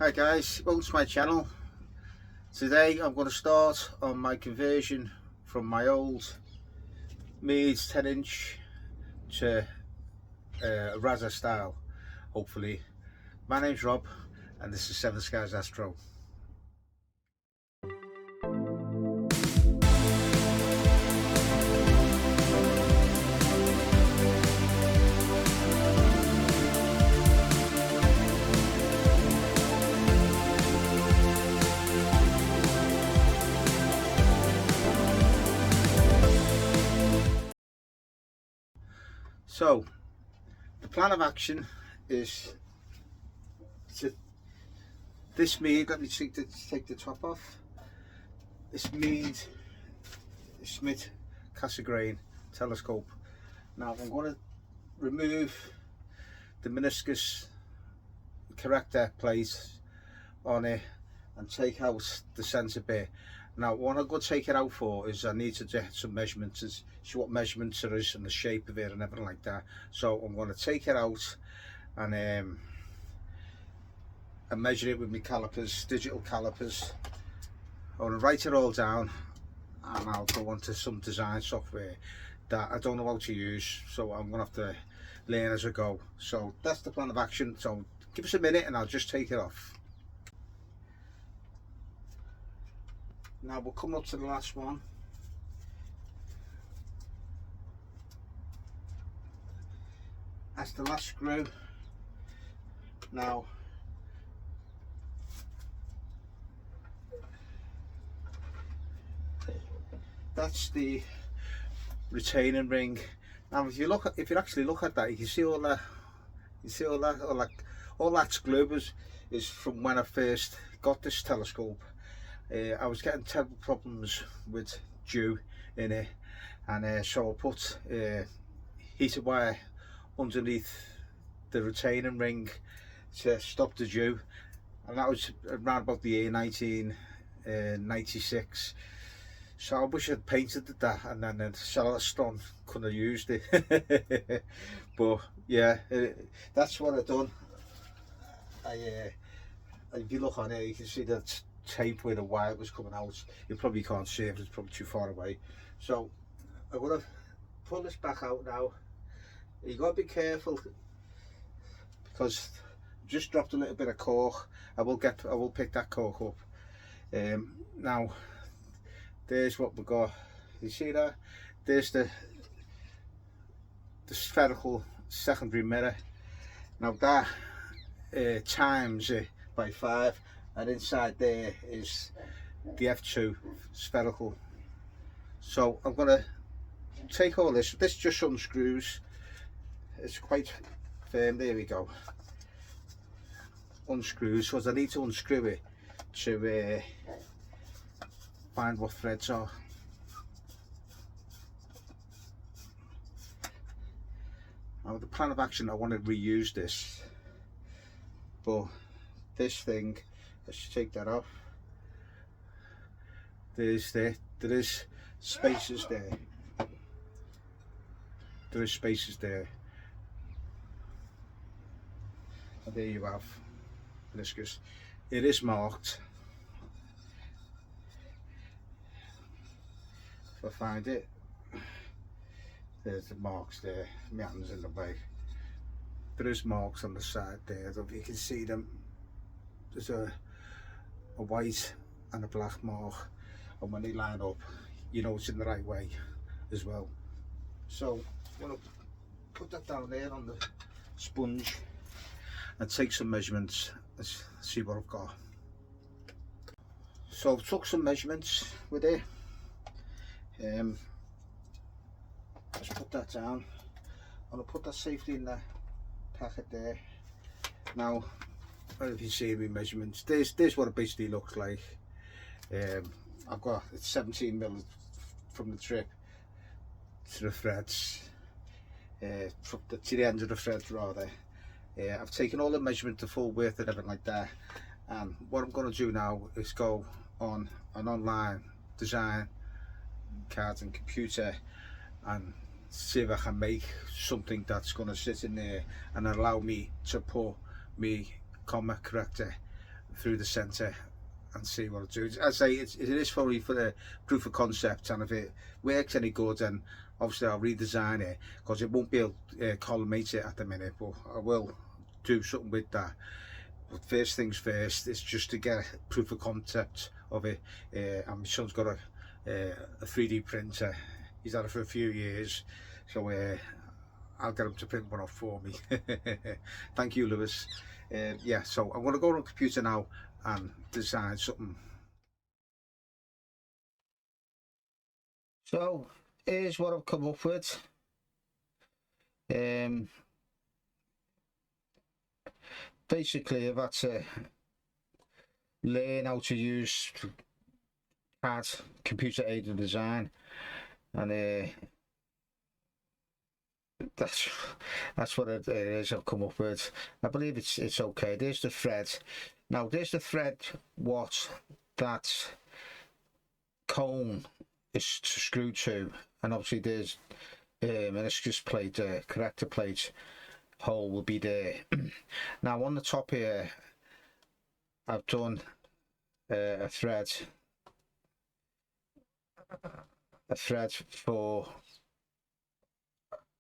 Hi guys, welcome to my channel. Today I'm going to start on my conversion from my old Meade 10-inch to a Razor style, hopefully. My name's Rob and this is Seven Skies Astro. So the plan of action is to this Meade, let me take the top off. This Meade Smith Cassegrain telescope. Now I'm going to remove the meniscus corrector plate on it and take out the centre bit. Now what I'm going to take it out for is I need to get some measurements, see what measurements there is and the shape of it and everything like that. So I'm going to take it out and measure it with my calipers, digital calipers. I'm going to write it all down and I'll go onto some design software that I don't know how to use, so I'm going to have to learn as I go. So that's the plan of action. So give us a minute and I'll just take it off. Now we'll come up to the last one. That's the last screw. Now that's the retaining ring. Now if you actually look at that, you can see all that. All that glue is from when I first got this telescope. I was getting terrible problems with dew in it, and so I put heated wire underneath the retaining ring to stop the dew, and that was around about the year 1996. So I wish I'd painted that, and then the Celestron couldn't have used it. But yeah, that's what I've done. If you look on it, you can see that tape where the wire was coming out. You probably can't see it, it's probably too far away. So I'm gonna pull this back out now. You gotta be careful because I just dropped a little bit of cork. I will pick that cork up. Now there's what we got. You see that? There's the spherical secondary mirror. Now that times it by 5, and inside there is the F2 spherical. So I'm going to take all this just unscrews. It's quite firm. There we go. Unscrews, because I need to unscrew it to find what threads are. Now the plan of action, I want to reuse this, but this thing, let's take that off. There is spaces there. There is spaces there. And there you have meniscus. It is marked. If I find it, there's the marks there. My hand's in the way. There is marks on the side there. I don't know if you can see them. There's a white and a black mark, and when they line up, you know it's in the right way as well. So I'm going to put that down there on the sponge and take some measurements. Let's see what I've got. So I've took some measurements with it. Just put that down. I'm going to put that safely in the packet there. Now, I don't know if you see my measurements. There's what it basically looks like. I've got 17mm from the trip to the threads, to the end of the threads rather. I've taken all the measurement, the full width and everything like that. And what I'm going to do now is go on an online design card and computer and see if I can make something that's going to sit in there and allow me to put me comma corrector through the centre and see what it does. I say it is probably for the proof of concept, and if it works any good, then obviously I'll redesign it, because it won't be able to collimate it at the minute, but I will do something with that. But first things first, it's just to get proof of concept of it. And my son's got a 3D printer. He's had it for a few years, so I'll get him to print one off for me. Thank you, Lewis. Yeah, so I'm going to go on the computer now and design something. So here's what I've come up with. Basically, I've had to learn how to use C.A.D, computer aided design, and that's what it is I've come up with. I believe it's okay. There's the thread. Now there's the thread what that cone is screwed to, and obviously there's an ischius plate, corrector plate hole will be there. Now on the top here I've done a thread for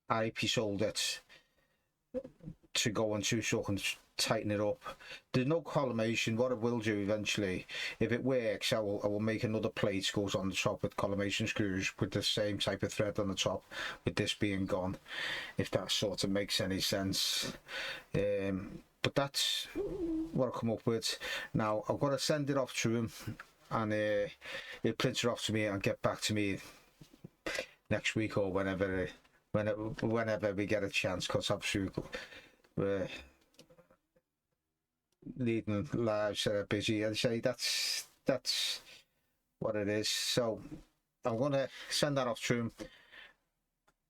eyepiece holder to go into, so I can tighten it up. There's no collimation. What I will do eventually, if it works, I will make another plate goes on the top with collimation screws with the same type of thread on the top, with this being gone, if that sort of makes any sense. But that's what I come up with. Now I've got to send it off to him, and he'll print it off to me and get back to me next week or whenever we get a chance, because obviously we're leading lives that are busy. I'd say that's what it is. So I'm going to send that off to him,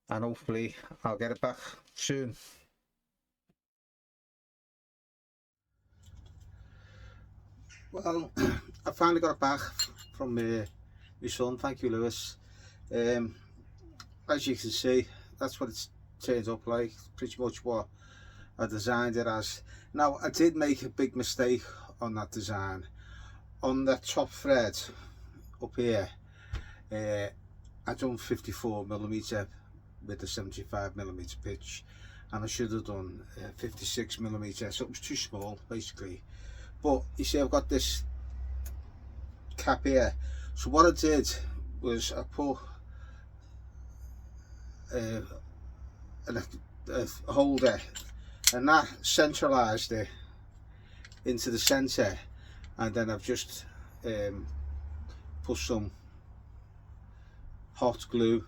and hopefully I'll get it back soon. Well, I finally got it back from my son. Thank you, Lewis. As you can see, that's what it's turned up like. Pretty much what I designed it as. Now I did make a big mistake on that design. On the top thread up here, I done 54mm with the 75mm pitch, and I should have done 56mm, so it was too small basically. But you see, I've got this cap here, so what I did was I put a holder, and that centralized it into the center, and then I've just put some hot glue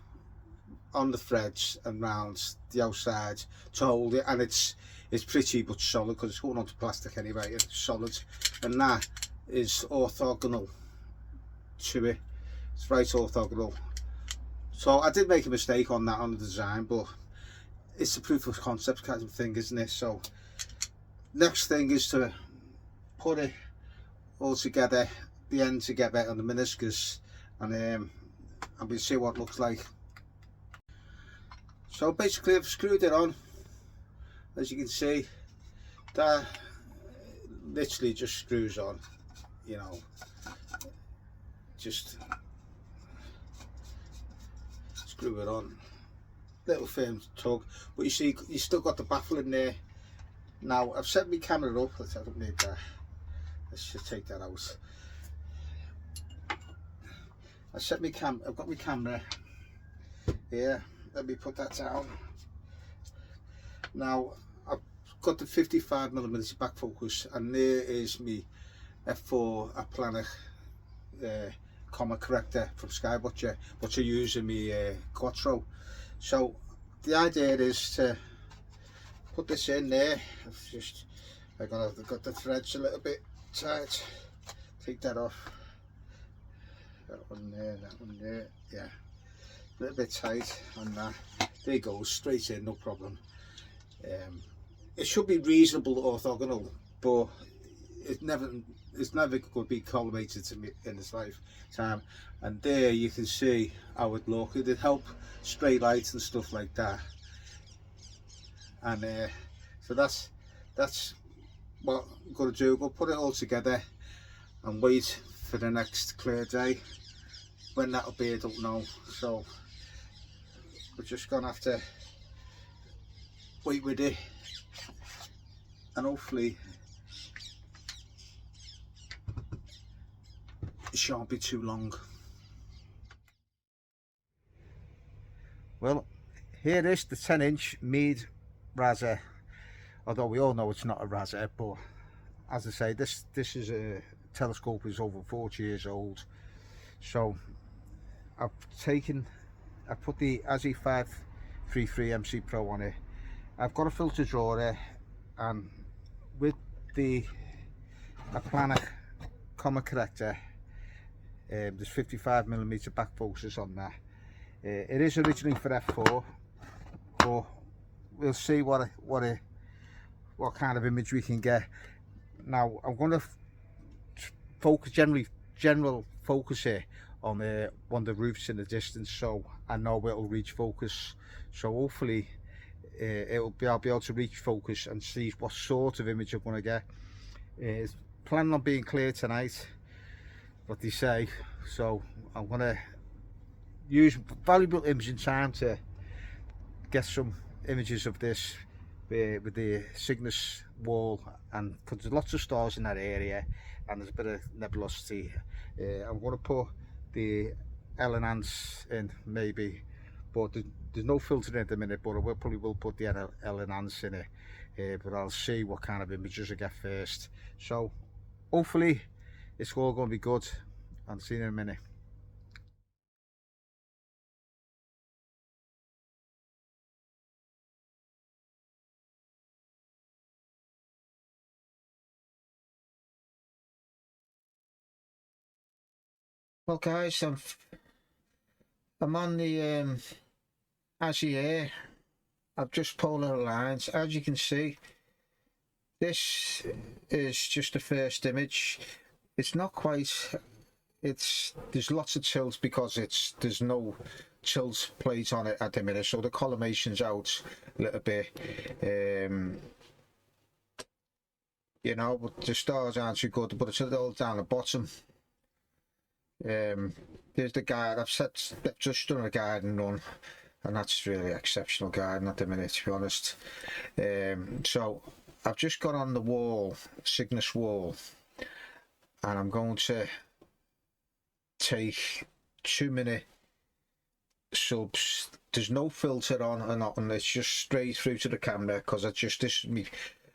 on the threads and round the outside to hold it, and it's pretty much solid because it's going onto plastic anyway. It's solid, and that is orthogonal to it. It's right orthogonal. So I did make a mistake on that, on the design, but it's a proof of concept kind of thing, isn't it? So next thing is to put it all together, the end together on the meniscus, and we'll see what it looks like. So basically I've screwed it on. As you can see, that literally just screws on, you know, just screw it on, little firm tug, but you see you still got the baffle in there. Now I've set my camera up. I don't need that. Let's just take that out. I've got my camera here. Let me put that down. Now I've got the 55mm back focus, and there is me f4 a planar comma corrector from Skybutcher, which I use in my Quattro. So the idea is to put this in there. I've got the threads a little bit tight. Take that off. That one there, yeah. A little bit tight on that. There it goes, straight in, no problem. It should be reasonable orthogonal, but it's never going to be collimated to me in its lifetime. And there you can see how it looks. It'd help stray lights and stuff like that. And so that's what I'm going to do, we'll put it all together and wait for the next clear day. When that'll be, I don't know. So we're just going to have to wait with it, and hopefully it shan't be too long. Well, here is the 10-inch Meade Razor, although we all know it's not a Razor, but as I say, this is a telescope, is over 40 years old. So I put the ASI 533 MC Pro on it. I've got a filter drawer, and with a planar comma corrector, there's 55mm back focus on that. It is originally for f4, but we'll see what kind of image we can get. Now I'm going to focus general focus here on one of the roofs in the distance, so I know it'll reach focus. So hopefully I'll be able to reach focus and see what sort of image I'm going to get. It's planning on being clear tonight, what they say, so I'm going to use valuable imaging time to get some images of this with the Cygnus wall, and because there's lots of stars in that area and there's a bit of nebulosity. I'm going to put the L enhance in maybe, but there's no filter in at the minute, but I probably will put the L enhance in it, but I'll see what kind of images I get first. So hopefully it's all going to be good. I'll see you in a minute. Well guys, I'm on the ASI here. I've just pulled the lines. As you can see, this is just the first image. It's not quite, there's lots of tilt because there's no tilt plate on it at the minute, so the collimation's out a little bit. You know, but the stars aren't too good, but it's a little down the bottom. There's the guide. I've just done a garden run, and that's really exceptional garden at the minute, to be honest. So I've just got on the wall, Cygnus wall, and I'm going to take 2-minute subs. There's no filter on or nothing, it's just straight through to the camera, because this is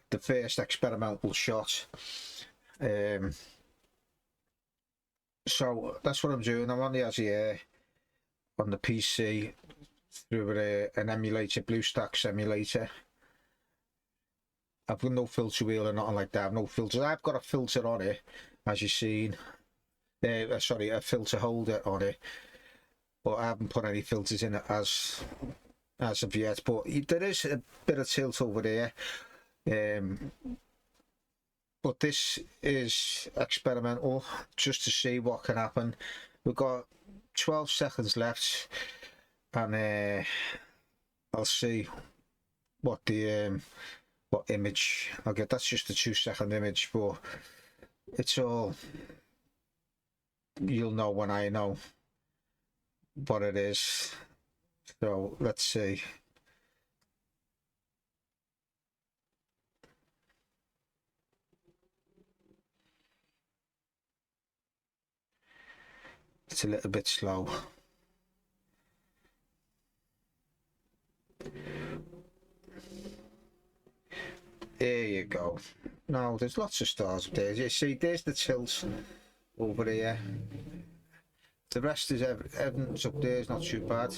the first experimental shot. So that's what I'm doing. I'm on the ASI here on the PC through an emulator, BlueStacks emulator. I've got no filter wheel or nothing like that. I've no filters. I've got a filter on it, as you've seen. Sorry, a filter holder on it, but I haven't put any filters in it as of yet. But there is a bit of tilt over there. But this is experimental, just to see what can happen. We've got 12 seconds left, and I'll see what the what image I'll get. That's just a 2-second image, but it's all, you'll know when I know what it is. So let's see. It's a little bit slow. There you go. Now there's lots of stars up there. You see, there's the tilt over here. The rest is everything's up there. It's not too bad.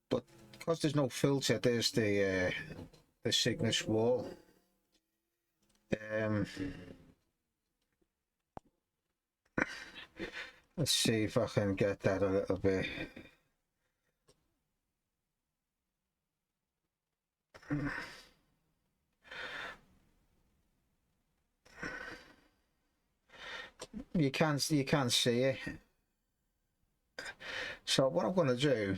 But because there's no filter, there's the Cygnus wall. Let's see if I can get that a little bit. You can see it. So what I'm going to do,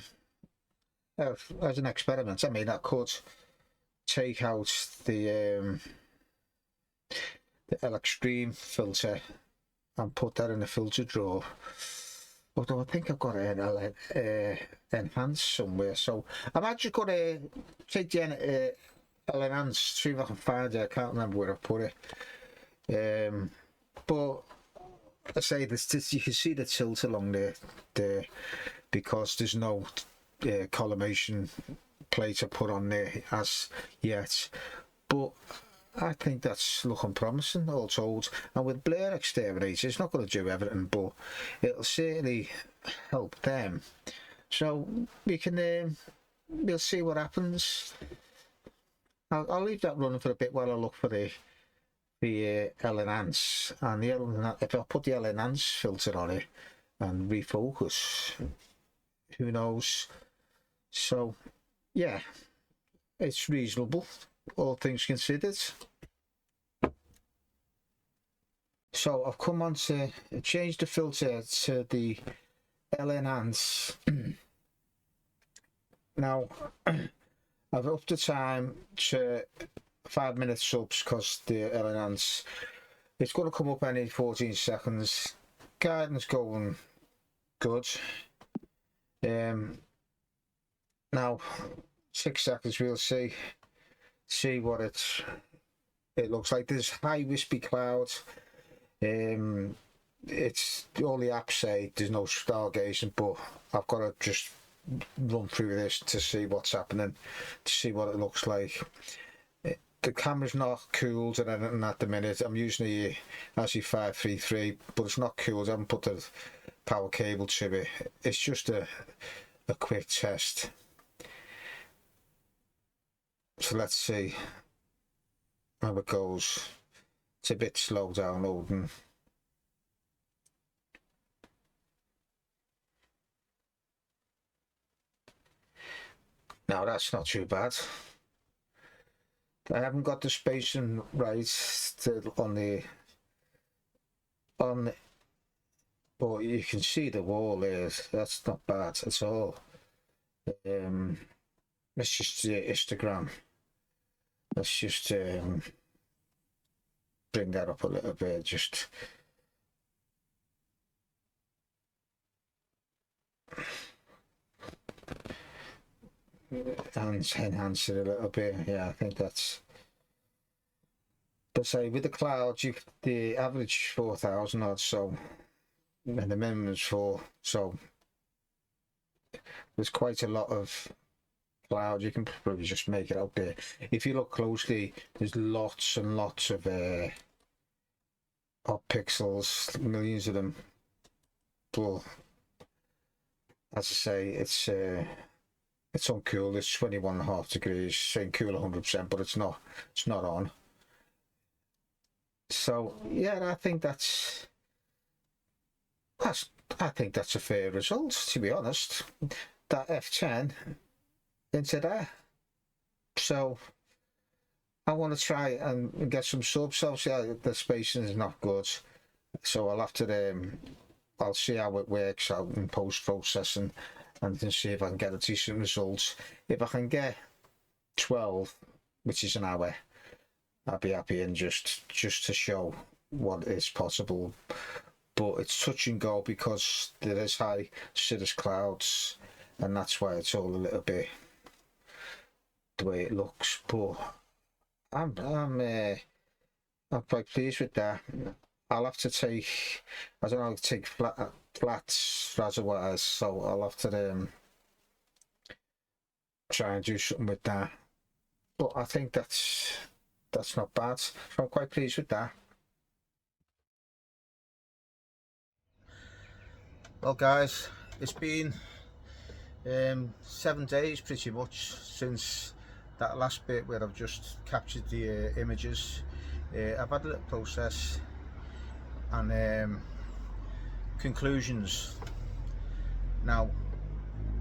as an experiment, I mean, I could take out the the extreme filter and put that in a filter drawer. Although I think I've got an enhance somewhere, so I'm actually going to take the enhance, see if I can find it. I can't remember where I put it. But I say this, you can see the tilt along there because there's no collimation plate to put on there as yet. But I think that's looking promising, all told. And with Blair Exterminator, it's not going to do everything, but it'll certainly help them. So we can, we'll see what happens. I'll leave that running for a bit while I look for the enhance, and if I put the enhance filter on it and refocus, who knows? So yeah, it's reasonable, all things considered. So I've come on to change the filter to the enhance. Now I've upped the time to 5 minutes subs because the enhance, it's going to come up any 14 seconds. Guidance going good. Now 6 seconds, we'll see what it looks like. There's high wispy clouds. It's all the apps say there's no stargazing, but I've got to just run through this to see what's happening, to see what it looks like. The camera's not cooled or anything at the minute. I'm using the ASI 533, but it's not cooled. I haven't put the power cable to it. It's just a quick test. So let's see how it goes. It's a bit slow downloading. Now that's not too bad. I haven't got the spacing right on but you can see the wall there. That's not bad at all. Let's just histogram. Let's just bring that up a little bit. Just and enhance it a little bit. Yeah, I think that's. But say with the clouds, the average 4,000 odd, so and the minimum is 4, so there's quite a lot of clouds. You can probably just make it out there. If you look closely, there's lots and lots of hot pixels, millions of them. But as I say, it's uncool. It's 21.5 degrees, saying cool 100%, but it's not on. So yeah, I think that's a fair result, to be honest. That F10 into there. So I want to try and get some subs. Obviously the spacing is not good, so I'll have to I'll see how it works out in post-processing and then see if I can get a decent result. If I can get 12, which is an hour, I'll be happy, and just to show what is possible. But it's touch and go because there is high cirrus clouds, and that's why it's all a little bit the way it looks. But I'm quite pleased with that. I'll have to take, I don't know, take flats reservoirs, so I'll have to try and do something with that. But I think that's not bad, so I'm quite pleased with that. Well guys, it's been 7 days pretty much since that last bit where I've just captured the images. I've had a little process and conclusions. Now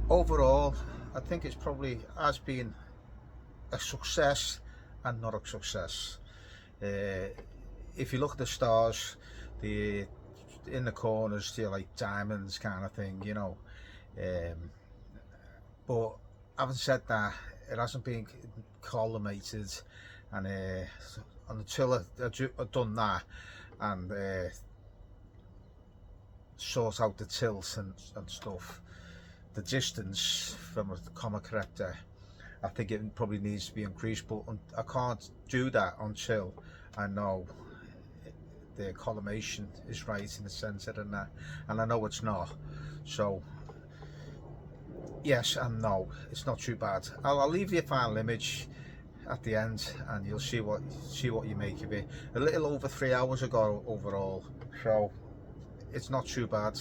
overall I think it's probably has been a success and not a success. If you look at the stars, in the corners, they're like diamonds kind of thing, you know. But having said that, it hasn't been collimated, and until I've done that and sort out the tilt and stuff, the distance from a comma corrector, I think it probably needs to be increased, but I can't do that until I know the collimation is right in the centre and that, and I know it's not. So yes and no, it's not too bad. I'll leave you a final image at the end and you'll see what you make of it. A little over 3 hours ago overall, so it's not too bad.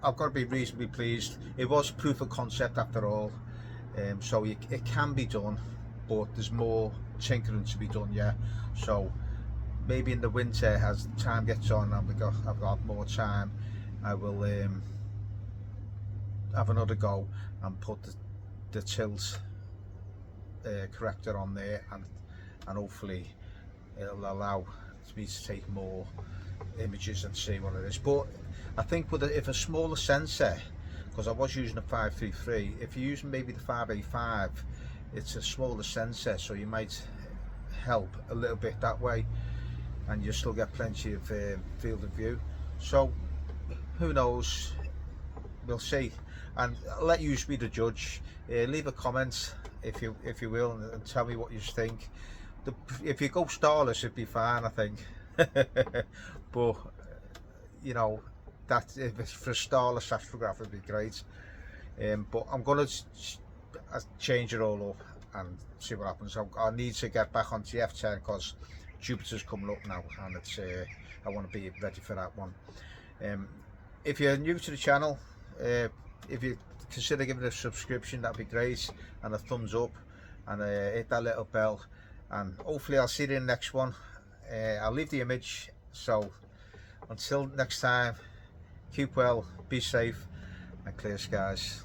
I've got to be reasonably pleased. It was proof of concept after all, so it can be done, but there's more tinkering to be done. Yeah, so maybe in the winter, as time gets on and I've got more time, I will have another go and put the tilt corrector on there, and hopefully it'll allow me to take more images and see what it is. But I think if a smaller sensor, because I was using a 533, if you're using maybe the 585, it's a smaller sensor, so you might help a little bit that way and you still get plenty of field of view. So who knows, we'll see, and I'll let you be the judge. Leave a comment if you will, and tell me what you think. If you go starless, it'd be fine, I think. But you know, that if it's for a starless astrograph, it'd be great. But I'm gonna change it all up and see what happens. I need to get back onto the F10 because Jupiter's coming up now, and it's I want to be ready for that one. If you're new to the channel, if you consider giving it a subscription, that'd be great, and a thumbs up, and hit that little bell, and hopefully I'll see you in the next one. I'll leave the image, so until next time, keep well, be safe, and clear skies.